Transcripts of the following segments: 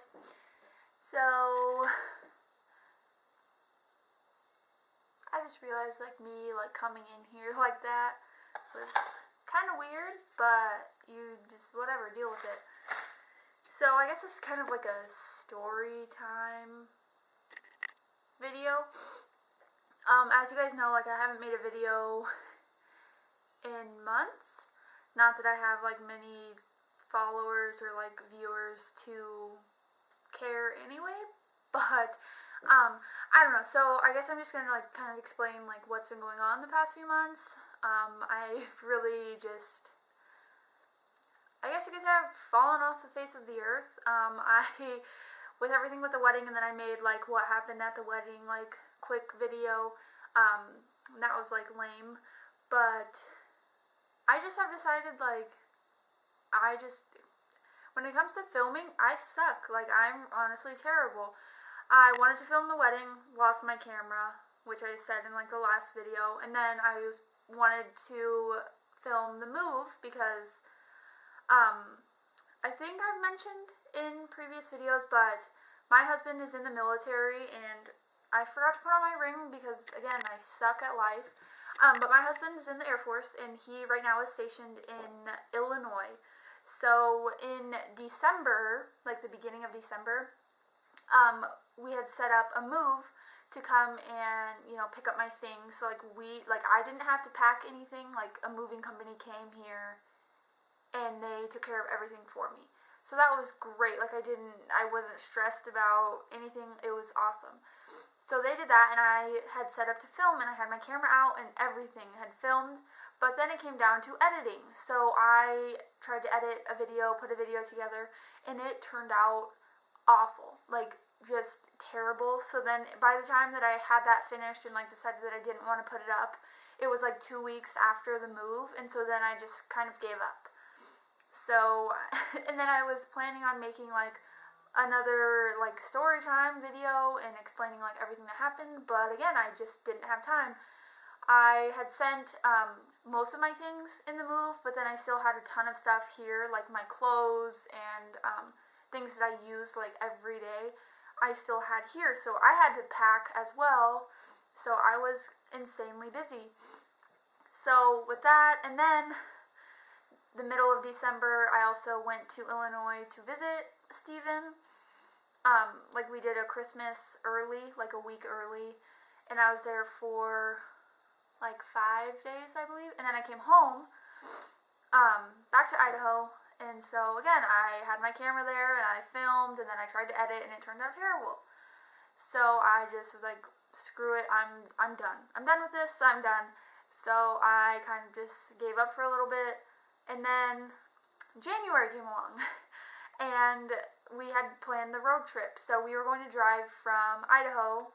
guys. So, I just realized, me, coming in here like that was kind of weird, but you just, whatever, deal with it. So, I guess it's kind of like a story time video. As you guys know, I haven't made a video in months. Not that I have, many followers or, viewers to care anyway, but, I don't know. So, I guess I'm just gonna, kind of explain, what's been going on the past few months. I've really just, I guess you could say I've fallen off the face of the earth. With everything with the wedding, and then I made, what happened at the wedding, quick video, that was, lame, but I just have decided, when it comes to filming, I suck. I'm honestly terrible. I wanted to film the wedding, lost my camera, which I said in, the last video, and then I wanted to film the move because, I think I've mentioned in previous videos, but my husband is in the military, and I forgot to put on my ring because, again, I suck at life. But my husband is in the Air Force, and he right now is stationed in Illinois. So in December, the beginning of December, we had set up a move to come and, pick up my things. So, I didn't have to pack anything. A moving company came here, and they took care of everything for me. So that was great. I wasn't stressed about anything. It was awesome. So they did that, and I had set up to film, and I had my camera out, and everything had filmed, but then it came down to editing. So I tried to edit a video, put a video together, and it turned out awful. Just terrible. So then by the time that I had that finished and, decided that I didn't want to put it up, it was, 2 weeks after the move, and so then I just kind of gave up. So, and then I was planning on making, another, story time video and explaining, everything that happened, but again, I just didn't have time. I had sent, most of my things in the move, but then I still had a ton of stuff here, my clothes and, things that I use, every day, I still had here, so I had to pack as well, so I was insanely busy. So, with that, and then the middle of December, I also went to Illinois to visit Steven. We did a Christmas early, a week early, and I was there for 5 days, I believe, and then I came home, back to Idaho, and so again, I had my camera there, and I filmed, and then I tried to edit, and it turned out terrible. So I just was screw it, I'm done. I'm done with this, I'm done. So I kind of just gave up for a little bit. And then January came along, and we had planned the road trip. So we were going to drive from Idaho,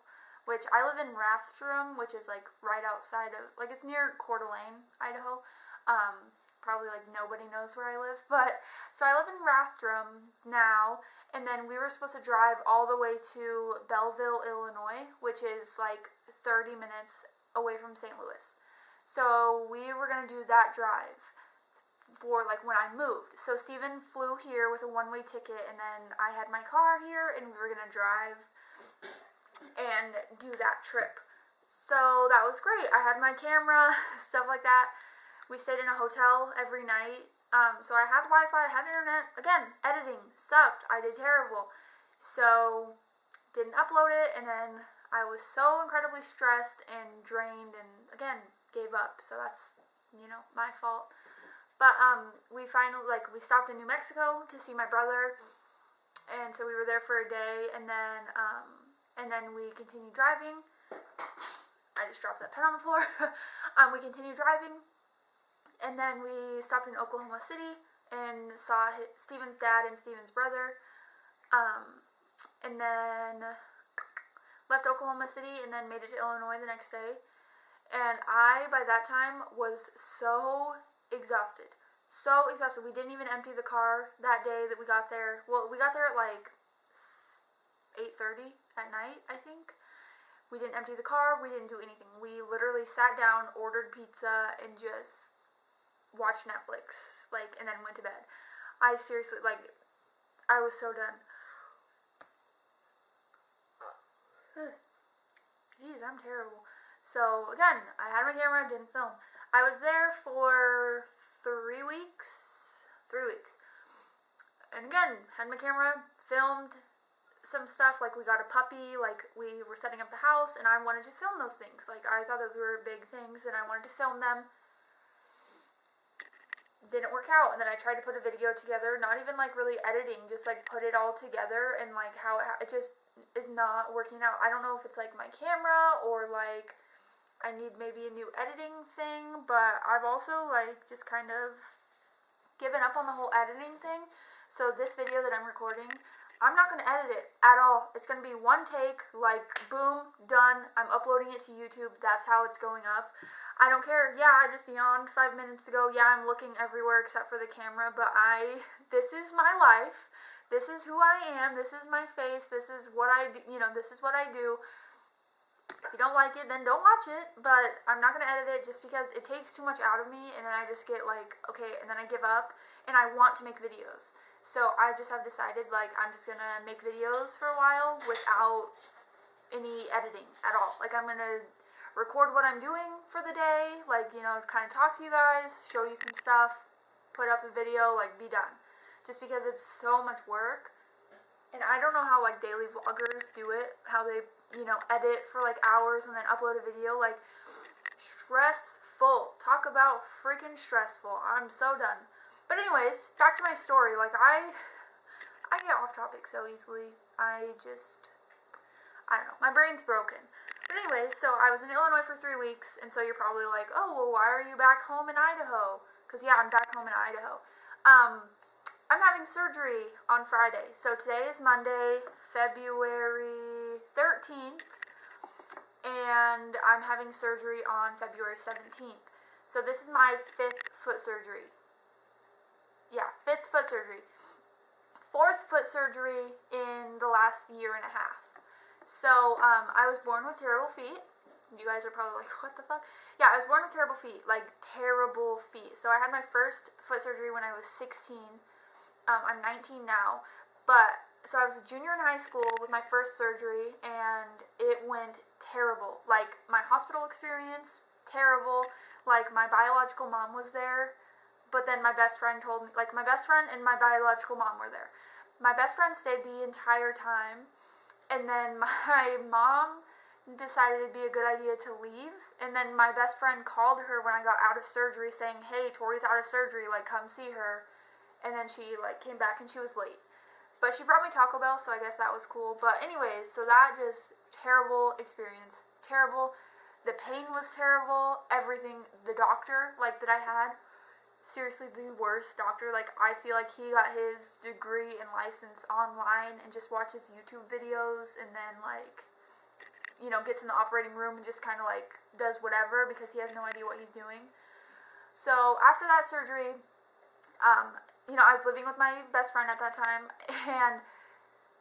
which I live in Rathdrum, which is right outside of, it's near Coeur d'Alene, Idaho. Probably nobody knows where I live, but so I live in Rathdrum now, and then we were supposed to drive all the way to Belleville, Illinois, which is 30 minutes away from St. Louis. So we were going to do that drive for when I moved. So Steven flew here with a one-way ticket, and then I had my car here, and we were gonna drive and do that trip. So that was great. I had my camera, stuff like that. We stayed in a hotel every night. So I had Wi-Fi, I had internet. Again, editing sucked. I did terrible. So didn't upload it, and then I was so incredibly stressed and drained, and again gave up. So that's my fault. But, we finally, we stopped in New Mexico to see my brother, and so we were there for a day, and then we continued driving. I just dropped that pen on the floor. We continued driving, and then we stopped in Oklahoma City, and saw Steven's dad and Steven's brother, and then left Oklahoma City, and then made it to Illinois the next day, and I, by that time, was so exhausted. We didn't even empty the car that day that we got there. Well, we got there at 8:30 at night, I think. We didn't empty the car. We didn't do anything. We literally sat down, ordered pizza, and just watched Netflix, and then went to bed. I seriously, I was so done. Jeez, I'm terrible. So, again, I had my camera, didn't film. I was there for 3 weeks. 3 weeks. And again, had my camera, filmed some stuff, like we got a puppy, like we were setting up the house, and I wanted to film those things. Like, I thought those were big things, and I wanted to film them. Didn't work out, and then I tried to put a video together, not even like really editing, just like put it all together, and like how it just is not working out. I don't know if it's like my camera or like I need maybe a new editing thing, but I've also like just kind of given up on the whole editing thing. So this video that I'm recording, I'm not going to edit it at all. It's going to be one take, like boom, done. I'm uploading it to YouTube. That's how it's going up. I don't care. Yeah, I just yawned 5 minutes ago. Yeah, I'm looking everywhere except for the camera, but this is my life. This is who I am. This is my face. This is what I do. This is what I do. If you don't like it, then don't watch it, but I'm not going to edit it just because it takes too much out of me, and then I just get like, okay, and then I give up, and I want to make videos. So I just have decided, like, I'm just going to make videos for a while without any editing at all. Like, I'm going to record what I'm doing for the day, like, kind of talk to you guys, show you some stuff, put up the video, like, be done. Just because it's so much work, and I don't know how, like, daily vloggers do it, how they, edit for, like, hours and then upload a video, like, stressful. Talk about freaking stressful. I'm so done. But anyways, back to my story. Like, I get off topic so easily. I don't know. My brain's broken. But anyways, so I was in Illinois for 3 weeks, and so you're probably like, oh, well, why are you back home in Idaho? Because, yeah, I'm back home in Idaho. I'm having surgery on Friday. So today is Monday, February 13th, and I'm having surgery on February 17th. So this is my 5th foot surgery. Yeah, 5th foot surgery. 4th foot surgery in the last year and a half. So, I was born with terrible feet. You guys are probably like, what the fuck? Yeah, I was born with terrible feet. Like, terrible feet. So I had my first foot surgery when I was 16. I'm 19 now. So I was a junior in high school with my first surgery, and it went terrible. Like, my hospital experience, terrible. Like, my biological mom was there. But then my best friend told me, like, my best friend and my biological mom were there. My best friend stayed the entire time, and then my mom decided it'd be a good idea to leave, and then my best friend called her when I got out of surgery saying, hey, Tori's out of surgery, like, come see her, and then she, like, came back and she was late. But she brought me Taco Bell, so I guess that was cool. But anyways, so that just, terrible experience. Terrible. The pain was terrible. Everything, the doctor, like, that I had, seriously the worst doctor. Like, I feel like he got his degree and license online and just watches YouTube videos and then, like, gets in the operating room and just kind of, like, does whatever because he has no idea what he's doing. So after that surgery, I was living with my best friend at that time, and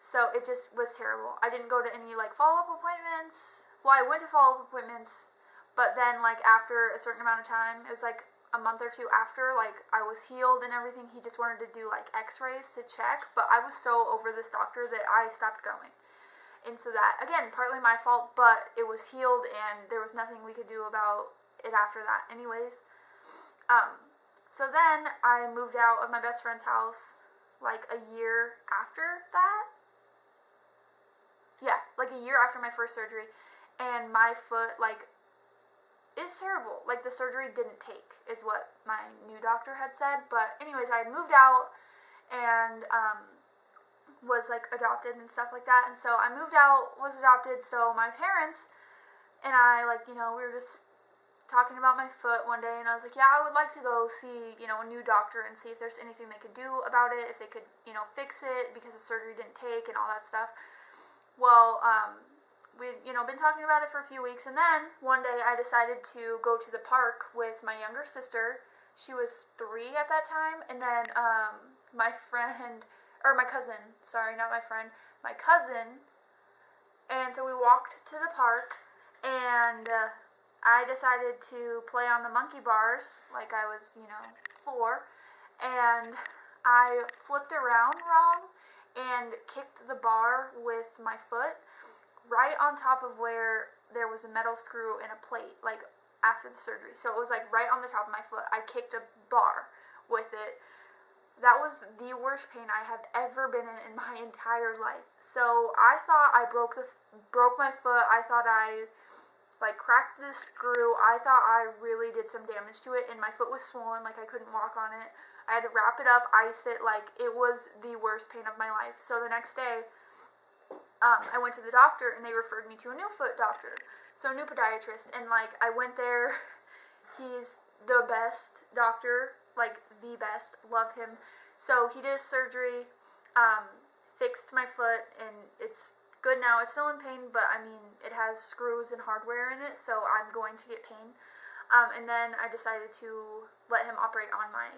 so it just was terrible. I didn't go to any, like, follow-up appointments. Well, I went to follow-up appointments, but then, like, after a certain amount of time, it was, like, a month or two after, like, I was healed and everything, he just wanted to do, like, x-rays to check, but I was so over this doctor that I stopped going. And so that, again, partly my fault, but it was healed, and there was nothing we could do about it after that anyways. So then I moved out of my best friend's house, like, a year after that. Yeah, like, a year after my first surgery, and my foot, like, is terrible. Like, the surgery didn't take, is what my new doctor had said. But anyways, I had moved out and was, like, adopted and stuff like that. And so I moved out, was adopted, so my parents and I, like, we were just talking about my foot one day, and I was like, yeah, I would like to go see, a new doctor and see if there's anything they could do about it, if they could, fix it, because the surgery didn't take and all that stuff. Well, we'd, been talking about it for a few weeks, and then one day I decided to go to the park with my younger sister. She was 3 at that time, and then my cousin, sorry, not my friend, my cousin, and so we walked to the park, and I decided to play on the monkey bars, like I was, 4, and I flipped around wrong and kicked the bar with my foot, right on top of where there was a metal screw and a plate, like after the surgery. So it was like right on the top of my foot. I kicked a bar with it. That was the worst pain I have ever been in my entire life. So I thought I broke my foot. I thought I like cracked the screw. I thought I really did some damage to it, and my foot was swollen, like I couldn't walk on it. I had to wrap it up, ice it, like it was the worst pain of my life. So the next day, I went to the doctor, and they referred me to a new foot doctor, so a new podiatrist, and like I went there. He's the best doctor, like the best, love him. So he did a surgery, fixed my foot, and it's good now. It's still in pain, but I mean, it has screws and hardware in it, so I'm going to get pain. And then I decided to let him operate on my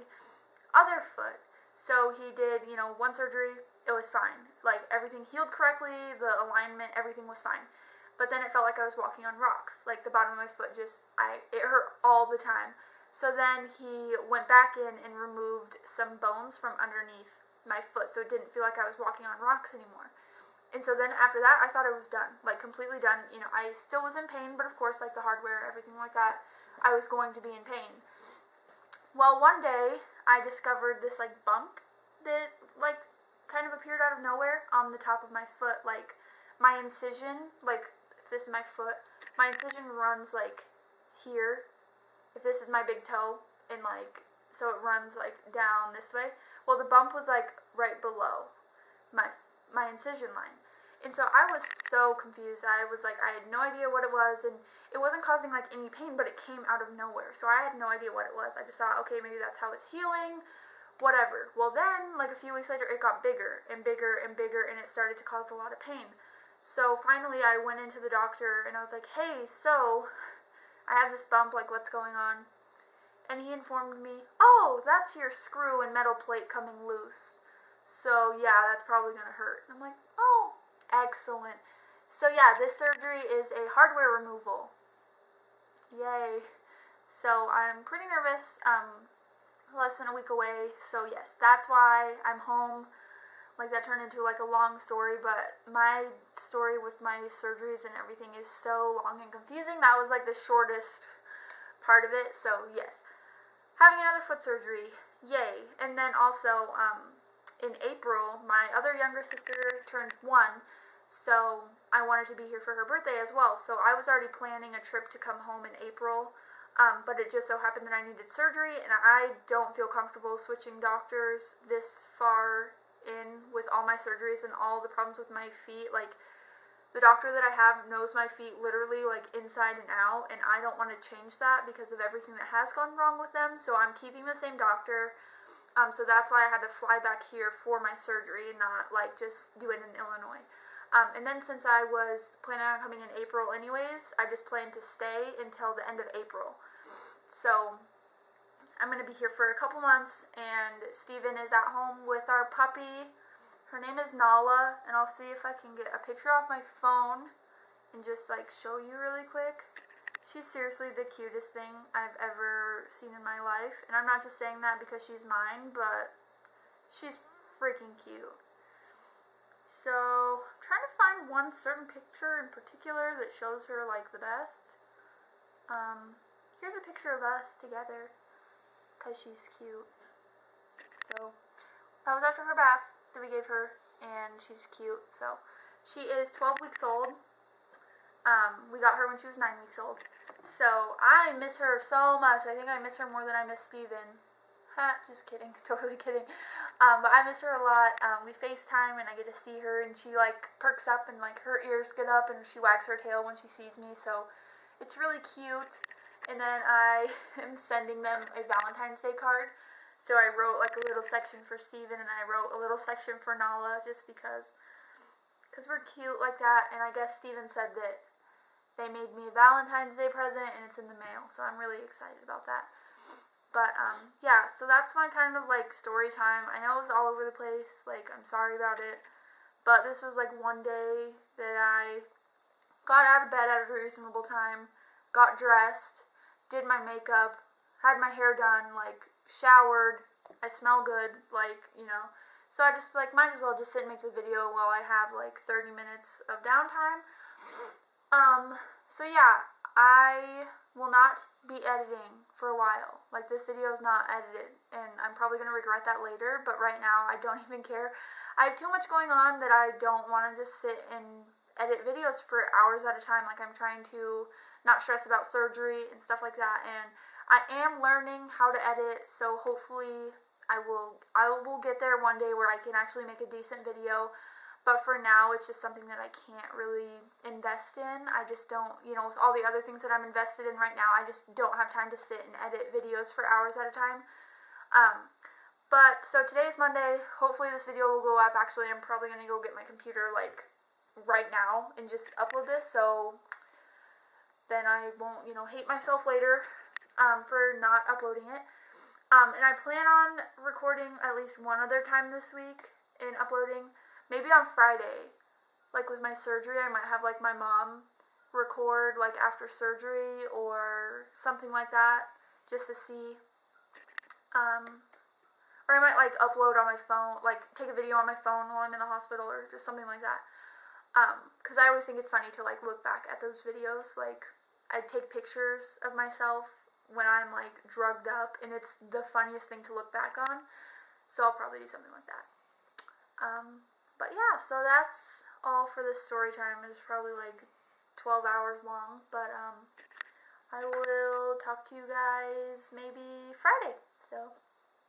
other foot. So he did, one surgery. It was fine. Like, everything healed correctly, the alignment, everything was fine. But then it felt like I was walking on rocks. Like, the bottom of my foot it hurt all the time. So then he went back in and removed some bones from underneath my foot, so it didn't feel like I was walking on rocks anymore. And so then after that, I thought it was done, like completely done. I still was in pain, but of course, like the hardware and everything like that, I was going to be in pain. Well, one day, I discovered this like bump that like kind of appeared out of nowhere on the top of my foot. Like my incision, like if this is my foot, my incision runs like here. If this is my big toe, and like so it runs like down this way. Well, the bump was like right below my incision line. And so I was so confused. I was like, I had no idea what it was, and it wasn't causing like any pain, but it came out of nowhere. So I had no idea what it was. I just thought, okay, maybe that's how it's healing, whatever. Well, then like a few weeks later, it got bigger and bigger and bigger, and it started to cause a lot of pain. So finally I went into the doctor, and I was like, hey, so I have this bump, like what's going on? And he informed me, oh, that's your screw and metal plate coming loose. So yeah, that's probably going to hurt. And I'm like, oh, excellent. So yeah, this surgery is a hardware removal. Yay. So I'm pretty nervous, less than a week away. So yes, that's why I'm home. Like that turned into like a long story, but my story with my surgeries and everything is so long and confusing. That was like the shortest part of it. So yes, having another foot surgery, yay. And then also, in April, my other younger sister turned 1, so I wanted to be here for her birthday as well. So I was already planning a trip to come home in April, but it just so happened that I needed surgery, and I don't feel comfortable switching doctors this far in with all my surgeries and all the problems with my feet. Like, the doctor that I have knows my feet literally like inside and out, and I don't want to change that because of everything that has gone wrong with them. So I'm keeping the same doctor. So that's why I had to fly back here for my surgery and not like just do it in Illinois. And then since I was planning on coming in April anyways, I just planned to stay until the end of April. So I'm going to be here for a couple months, and Steven is at home with our puppy. Her name is Nala, and I'll see if I can get a picture off my phone and just like show you really quick. She's seriously the cutest thing I've ever seen in my life, and I'm not just saying that because she's mine, but she's freaking cute. So, I'm trying to find one certain picture in particular that shows her like the best. Here's a picture of us together, because she's cute. So, that was after her bath that we gave her, and she's cute. So, she is 12 weeks old. We got her when she was 9 weeks old. So, I miss her so much. I think I miss her more than I miss Steven. Ha, just kidding. Totally kidding. But I miss her a lot. We FaceTime, and I get to see her, and she, like, perks up, and, like, her ears get up, and she wags her tail when she sees me. So, it's really cute. And then I am sending them a Valentine's Day card. So, I wrote, like, a little section for Steven, and I wrote a little section for Nala, just because we're cute like that. And I guess Steven said that they made me a Valentine's Day present, and it's in the mail, so I'm really excited about that. But, yeah, so that's my kind of, like, story time. I know it was all over the place, like, I'm sorry about it, but this was, like, one day that I got out of bed at a reasonable time, got dressed, did my makeup, had my hair done, like, showered, I smell good, like, So I just like might as well just sit and make the video while I have like 30 minutes of downtime. So yeah, I will not be editing for a while. Like, this video is not edited, and I'm probably going to regret that later, but right now I don't even care. I have too much going on that I don't want to just sit and edit videos for hours at a time. Like, I'm trying to not stress about surgery and stuff like that, and I am learning how to edit, so hopefully I will get there one day where I can actually make a decent video. But for now, it's just something that I can't really invest in. I just don't, with all the other things that I'm invested in right now, I just don't have time to sit and edit videos for hours at a time. But so today is Monday. Hopefully this video will go up. Actually, I'm probably going to go get my computer like right now and just upload this, so then I won't, hate myself later for not uploading it. And I plan on recording at least one other time this week and uploading. Maybe on Friday, like with my surgery, I might have like my mom record like after surgery or something like that, just to see. Or I might like upload on my phone, like take a video on my phone while I'm in the hospital or just something like that. Because I always think it's funny to like look back at those videos. Like, I take pictures of myself when I'm like drugged up, and it's the funniest thing to look back on. So I'll probably do something like that. But yeah, so that's all for this story time. It's probably like 12 hours long, but I will talk to you guys maybe Friday. So